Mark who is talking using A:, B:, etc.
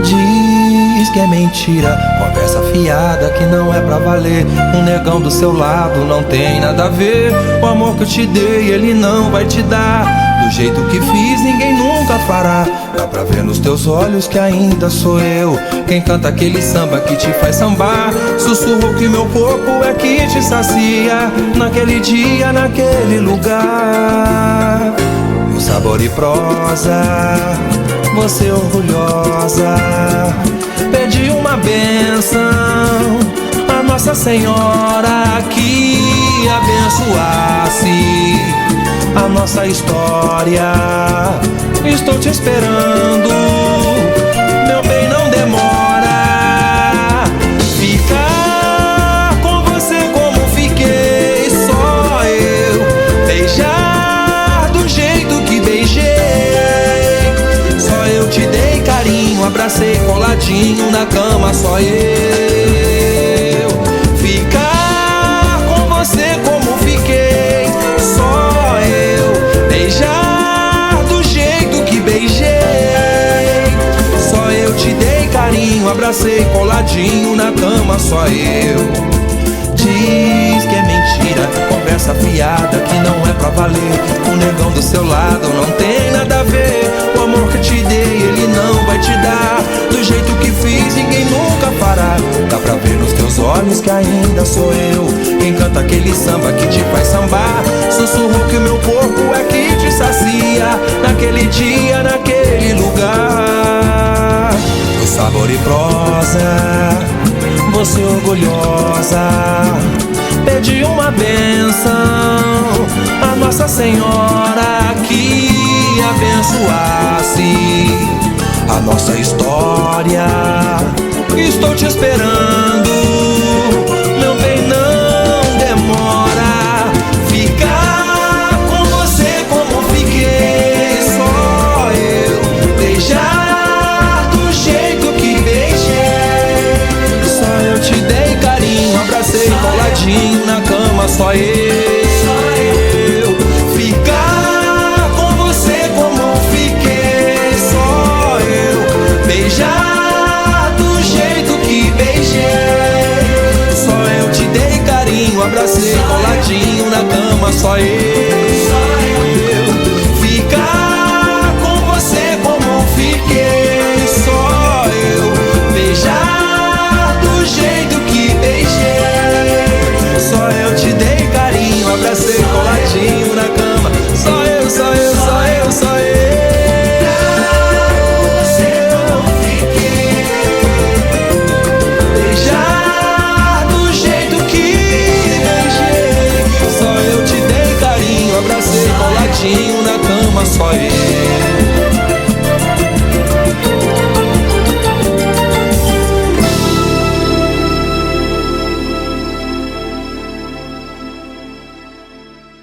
A: Diz que é mentira, conversa fiada que não é pra valer. Um negão do seu lado não tem nada a ver. O amor que eu te dei ele não vai te dar. Do jeito que fiz ninguém nunca fará. Dá pra ver nos teus olhos que ainda sou eu quem canta aquele samba que te faz sambar. Sussurro que meu corpo é que te sacia. Naquele dia, naquele lugar. No sabor e prosa, você orgulhosa pedi uma bênção a Nossa Senhora que abençoasse a nossa história. Estou te esperando, meu bem, não demora. Ficar com você como fiquei, só eu. Beijar do jeito que beijei, só eu te dei carinho, abracei coladinho na cama, só eu. Ficar com você como fiquei, só eu. Beijar do jeito que beijei, só eu te dei carinho, abracei coladinho na cama, só eu. Diz que é mentira, conversa fiada que não é pra valer. O negão do seu lado não tem nada a ver. O amor que te dei ele não vai te dar. Do jeito que fiz ninguém nunca fará. Dá pra ver nos teus olhos que ainda sou eu quem canta aquele samba que te faz sambar. Sussurro que meu corpo é que te sacia. Naquele dia, naquele lugar. No sabor e prosa, você orgulhosa pedi uma bênção a Nossa Senhora que abençoasse a nossa história. Estou te esperando, meu bem, não demora. Ficar com você como fiquei, só eu. Beijar do jeito que beijei, só eu te dei carinho, abracei coladinho na cama, só eu. Ficar com você como fiquei, só eu. Beijar do jeito que beijei, só eu te dei carinho, abracei coladinho na cama, só eu. Ficar com você como fiquei, só eu. Beijar do jeito que beijei, só eu te dei carinho, abracei coladinho na cama, só eu, só eu, só eu, só eu. Beijar do jeito que beijei, só eu te dei carinho, abracei coladinho na cama, só eu.